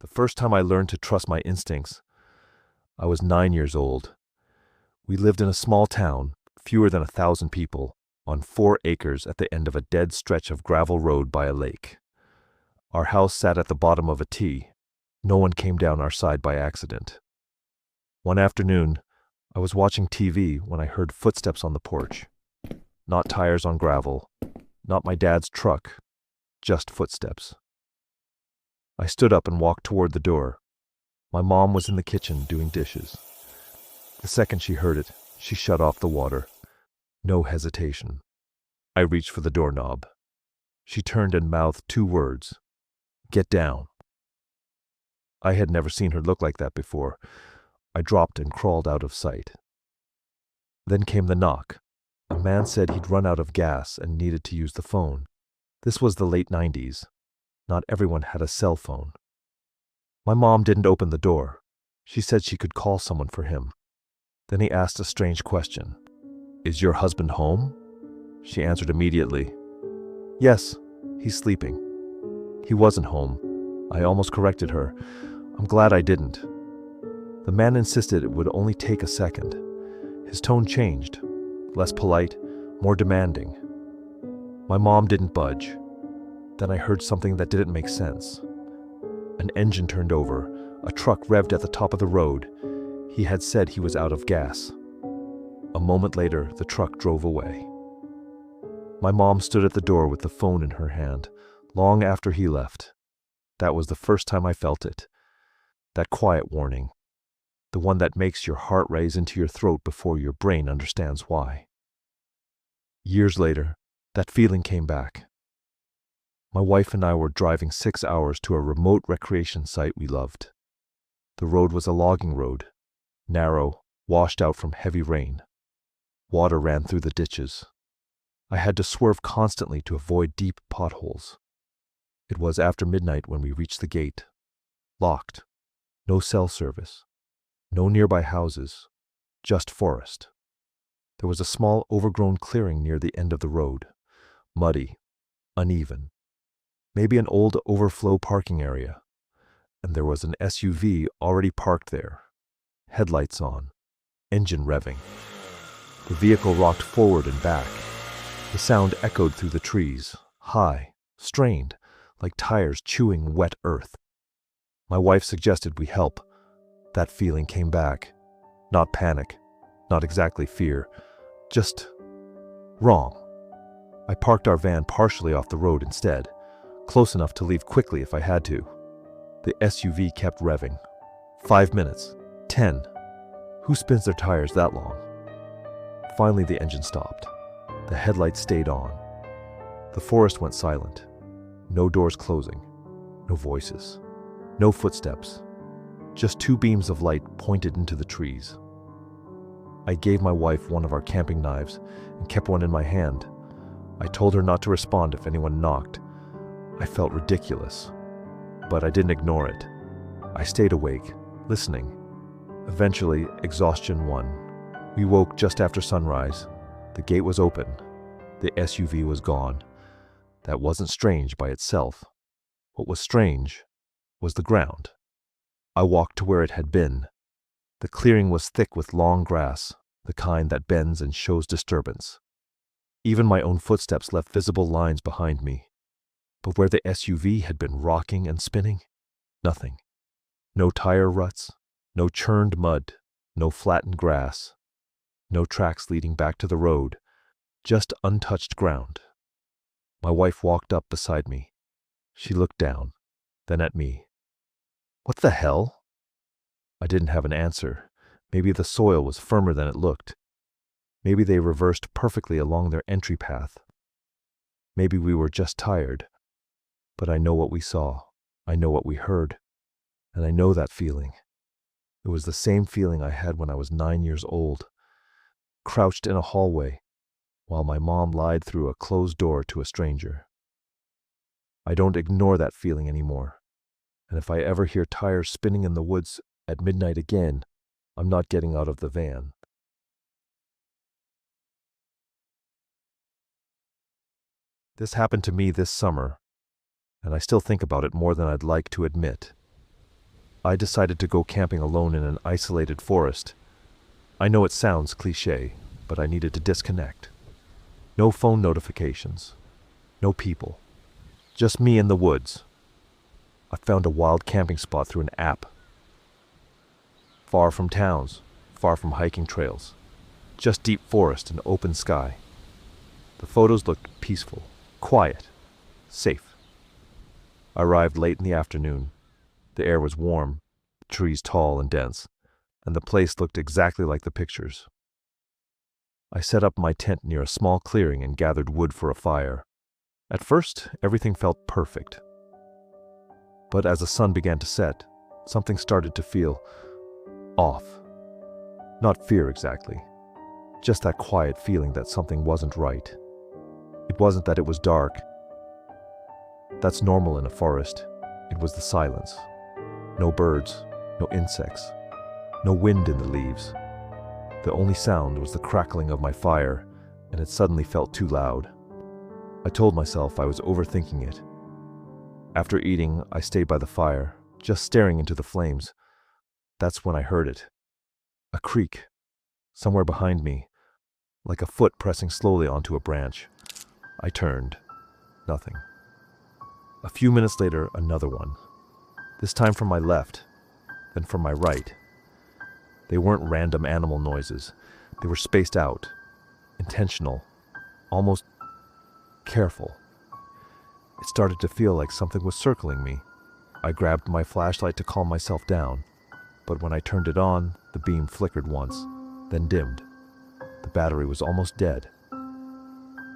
first time I learned to trust my instincts, I was 9 years old. We lived in a small town, fewer than 1,000 people, on 4 acres at the end of a dead stretch of gravel road by a lake. Our house sat at the bottom of a T. No one came down our side by accident. One afternoon, I was watching TV when I heard footsteps on the porch. Not tires on gravel, not my dad's truck, just footsteps. I stood up and walked toward the door. My mom was in the kitchen doing dishes. The second she heard it, she shut off the water. No hesitation. I reached for the doorknob. She turned and mouthed 2 words. "Get down." I had never seen her look like that before. I dropped and crawled out of sight. Then came the knock. A man said he'd run out of gas and needed to use the phone. This was the late 90s. Not everyone had a cell phone. My mom didn't open the door. She said she could call someone for him. Then he asked a strange question. "Is your husband home?" She answered immediately. "Yes, he's sleeping." He wasn't home. I almost corrected her. I'm glad I didn't. The man insisted it would only take a second. His tone changed, less polite, more demanding. My mom didn't budge. Then I heard something that didn't make sense. An engine turned over. A truck revved at the top of the road. He had said he was out of gas. A moment later, the truck drove away. My mom stood at the door with the phone in her hand, long after he left. That was the first time I felt it. That quiet warning. The one that makes your heart race into your throat before your brain understands why. Years later, that feeling came back. My wife and I were driving 6 hours to a remote recreation site we loved. The road was a logging road, narrow, washed out from heavy rain. Water ran through the ditches. I had to swerve constantly to avoid deep potholes. It was after midnight when we reached the gate. Locked. No cell service. No nearby houses. Just forest. There was a small overgrown clearing near the end of the road. Muddy. Uneven. Maybe an old overflow parking area. And there was an SUV already parked there. Headlights on. Engine revving. The vehicle rocked forward and back. The sound echoed through the trees, high, strained, like tires chewing wet earth. My wife suggested we help. That feeling came back. Not panic, not exactly fear, just wrong. I parked our van partially off the road instead, close enough to leave quickly if I had to. The SUV kept revving. 5 minutes, 10. Who spins their tires that long? Finally, the engine stopped. The headlights stayed on. The forest went silent. No doors closing. No voices. No footsteps. Just 2 beams of light pointed into the trees. I gave my wife one of our camping knives and kept one in my hand. I told her not to respond if anyone knocked. I felt ridiculous, but I didn't ignore it. I stayed awake, listening. Eventually, exhaustion won. We woke just after sunrise. The gate was open. The SUV was gone. That wasn't strange by itself. What was strange was the ground. I walked to where it had been. The clearing was thick with long grass, the kind that bends and shows disturbance. Even my own footsteps left visible lines behind me. But where the SUV had been rocking and spinning, nothing. No tire ruts, no churned mud, no flattened grass, no tracks leading back to the road, just untouched ground. My wife walked up beside me. She looked down, then at me. "What the hell?" I didn't have an answer. Maybe the soil was firmer than it looked. Maybe they reversed perfectly along their entry path. Maybe we were just tired. But I know what we saw. I know what we heard. And I know that feeling. It was the same feeling I had when I was 9 years old, crouched in a hallway, while my mom lied through a closed door to a stranger. I don't ignore that feeling anymore. And if I ever hear tires spinning in the woods at midnight again, I'm not getting out of the van. This happened to me this summer, and I still think about it more than I'd like to admit. I decided to go camping alone in an isolated forest. I know it sounds cliché, but I needed to disconnect. No phone notifications. No people. Just me in the woods. I found a wild camping spot through an app. Far from towns, far from hiking trails. Just deep forest and open sky. The photos looked peaceful, quiet, safe. I arrived late in the afternoon. The air was warm, the trees tall and dense, and the place looked exactly like the pictures. I set up my tent near a small clearing and gathered wood for a fire. At first, everything felt perfect. But as the sun began to set, something started to feel off. Not fear exactly, just that quiet feeling that something wasn't right. It wasn't that it was dark. That's normal in a forest. It was the silence. No birds, no insects, no wind in the leaves. The only sound was the crackling of my fire, and it suddenly felt too loud. I told myself I was overthinking it. After eating, I stayed by the fire, just staring into the flames. That's when I heard it. A creak, somewhere behind me, like a foot pressing slowly onto a branch. I turned. Nothing. A few minutes later, another one. This time from my left, then from my right. They weren't random animal noises. They were spaced out, intentional, almost careful. It started to feel like something was circling me. I grabbed my flashlight to calm myself down, but when I turned it on, the beam flickered once, then dimmed. The battery was almost dead.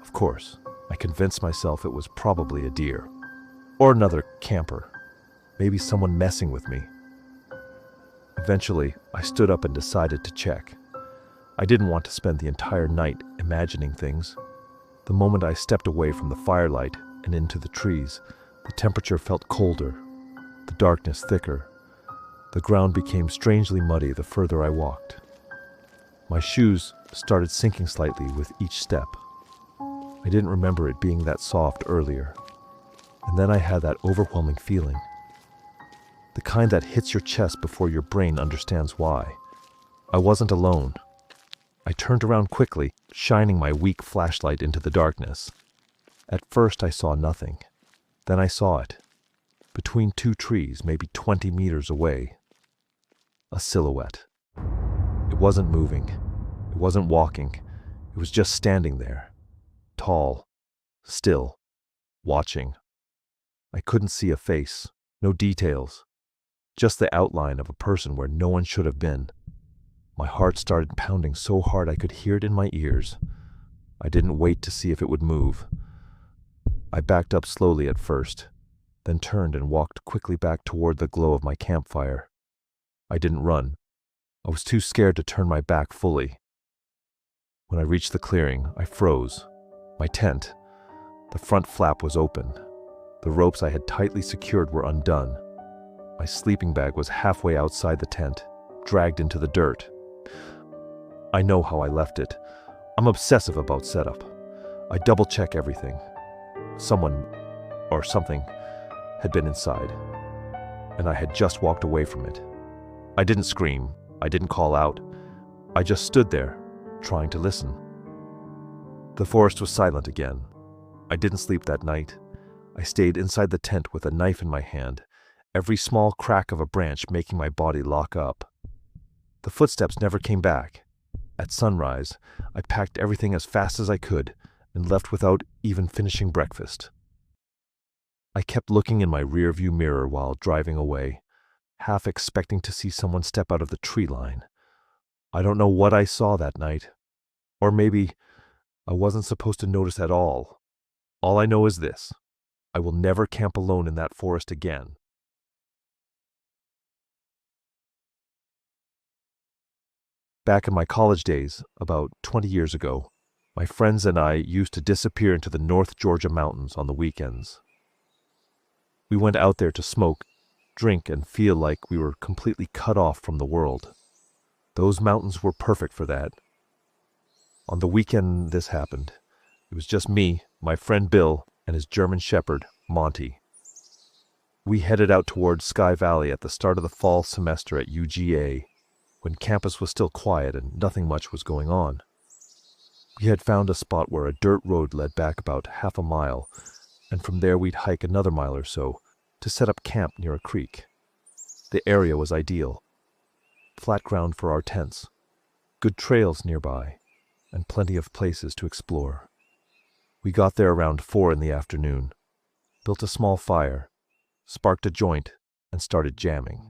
Of course, I convinced myself it was probably a deer, or another camper, maybe someone messing with me. Eventually, I stood up and decided to check. I didn't want to spend the entire night imagining things. The moment I stepped away from the firelight and into the trees, the temperature felt colder, the darkness thicker. The ground became strangely muddy the further I walked. My shoes started sinking slightly with each step. I didn't remember it being that soft earlier. And then I had that overwhelming feeling. The kind that hits your chest before your brain understands why. I wasn't alone. I turned around quickly, shining my weak flashlight into the darkness. At first I saw nothing. Then I saw it. Between two trees, maybe 20 meters away. A silhouette. It wasn't moving. It wasn't walking. It was just standing there. Tall. Still. Watching. I couldn't see a face. No details. Just the outline of a person where no one should have been. My heart started pounding so hard I could hear it in my ears. I didn't wait to see if it would move. I backed up slowly at first, then turned and walked quickly back toward the glow of my campfire. I didn't run. I was too scared to turn my back fully. When I reached the clearing, I froze. My tent. The front flap was open. The ropes I had tightly secured were undone. My sleeping bag was halfway outside the tent, dragged into the dirt. I know how I left it. I'm obsessive about setup. I double-check everything. Someone, or something, had been inside, and I had just walked away from it. I didn't scream. I didn't call out. I just stood there, trying to listen. The forest was silent again. I didn't sleep that night. I stayed inside the tent with a knife in my hand, every small crack of a branch making my body lock up. The footsteps never came back. At sunrise, I packed everything as fast as I could and left without even finishing breakfast. I kept looking in my rearview mirror while driving away, half expecting to see someone step out of the tree line. I don't know what I saw that night. Or maybe I wasn't supposed to notice at all. All I know is this: I will never camp alone in that forest again. Back in my college days, about 20 years ago, my friends and I used to disappear into the North Georgia mountains on the weekends. We went out there to smoke, drink, and feel like we were completely cut off from the world. Those mountains were perfect for that. On the weekend this happened. It was just me, my friend Bill, and his German shepherd, Monty. We headed out towards Sky Valley at the start of the fall semester at UGA, when campus was still quiet and nothing much was going on. We had found a spot where a dirt road led back about half a mile, and from there we'd hike another mile or so to set up camp near a creek. The area was ideal. Flat ground for our tents, good trails nearby, and plenty of places to explore. We got there around 4 in the afternoon, built a small fire, sparked a joint, and started jamming.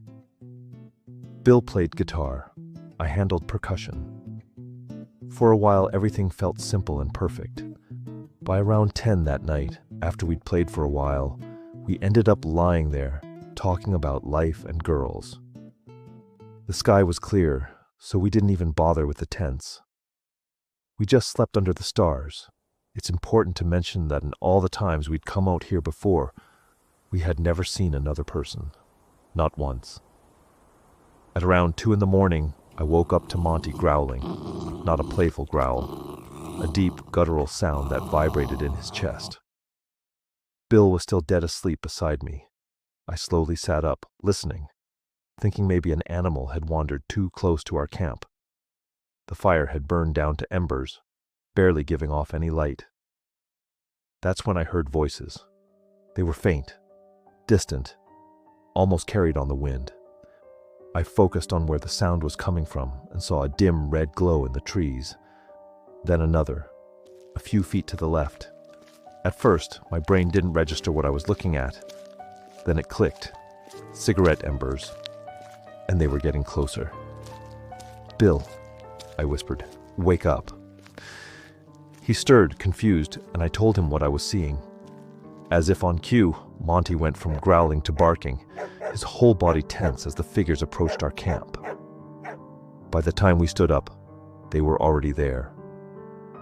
Bill played guitar. I handled percussion. For a while, everything felt simple and perfect. By around 10 that night, after we'd played for a while, we ended up lying there, talking about life and girls. The sky was clear, so we didn't even bother with the tents. We just slept under the stars. It's important to mention that in all the times we'd come out here before, we had never seen another person. Not once. At around 2 in the morning, I woke up to Monty growling. Not a playful growl. A deep, guttural sound that vibrated in his chest. Bill was still dead asleep beside me. I slowly sat up, listening, thinking maybe an animal had wandered too close to our camp. The fire had burned down to embers, barely giving off any light. That's when I heard voices. They were faint, distant, almost carried on the wind. I focused on where the sound was coming from and saw a dim red glow in the trees. Then another, a few feet to the left. At first, my brain didn't register what I was looking at. Then it clicked. Cigarette embers. And they were getting closer. "Bill," I whispered, "wake up." He stirred, confused, and I told him what I was seeing. As if on cue, Monty went from growling to barking, his whole body tense as the figures approached our camp. By the time we stood up, they were already there.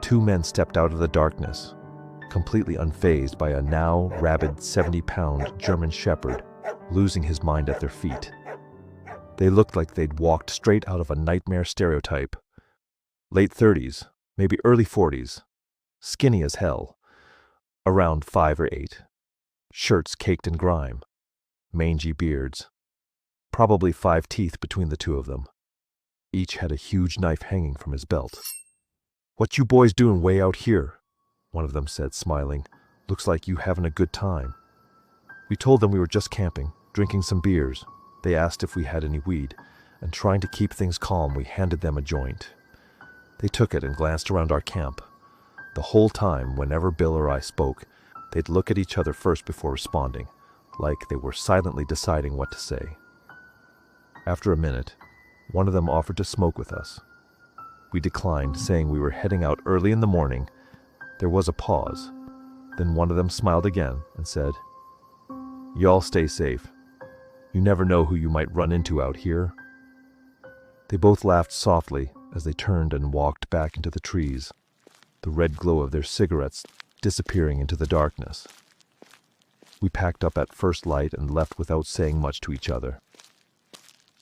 2 men stepped out of the darkness, completely unfazed by a now rabid 70-pound German shepherd losing his mind at their feet. They looked like they'd walked straight out of a nightmare stereotype. Late 30s, maybe early 40s, skinny as hell, around 5 or 8, shirts caked in grime, mangy beards, probably 5 teeth between the 2 of them. Each had a huge knife hanging from his belt. "What you boys doing way out here?" one of them said, smiling. "Looks like you having a good time." We told them we were just camping, drinking some beers. They asked if we had any weed, and trying to keep things calm, we handed them a joint. They took it and glanced around our camp. The whole time, whenever Bill or I spoke, they'd look at each other first before responding, like they were silently deciding what to say. After a minute, one of them offered to smoke with us. We declined, saying we were heading out early in the morning. There was a pause. Then one of them smiled again and said, "Y'all stay safe. You never know who you might run into out here." They both laughed softly as they turned and walked back into the trees, the red glow of their cigarettes disappearing into the darkness. We packed up at first light and left without saying much to each other.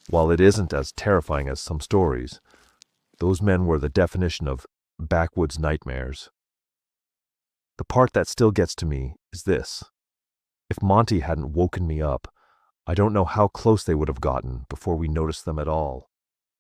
While it isn't as terrifying as some stories, those men were the definition of backwoods nightmares. The part that still gets to me is this. If Monty hadn't woken me up, I don't know how close they would have gotten before we noticed them at all.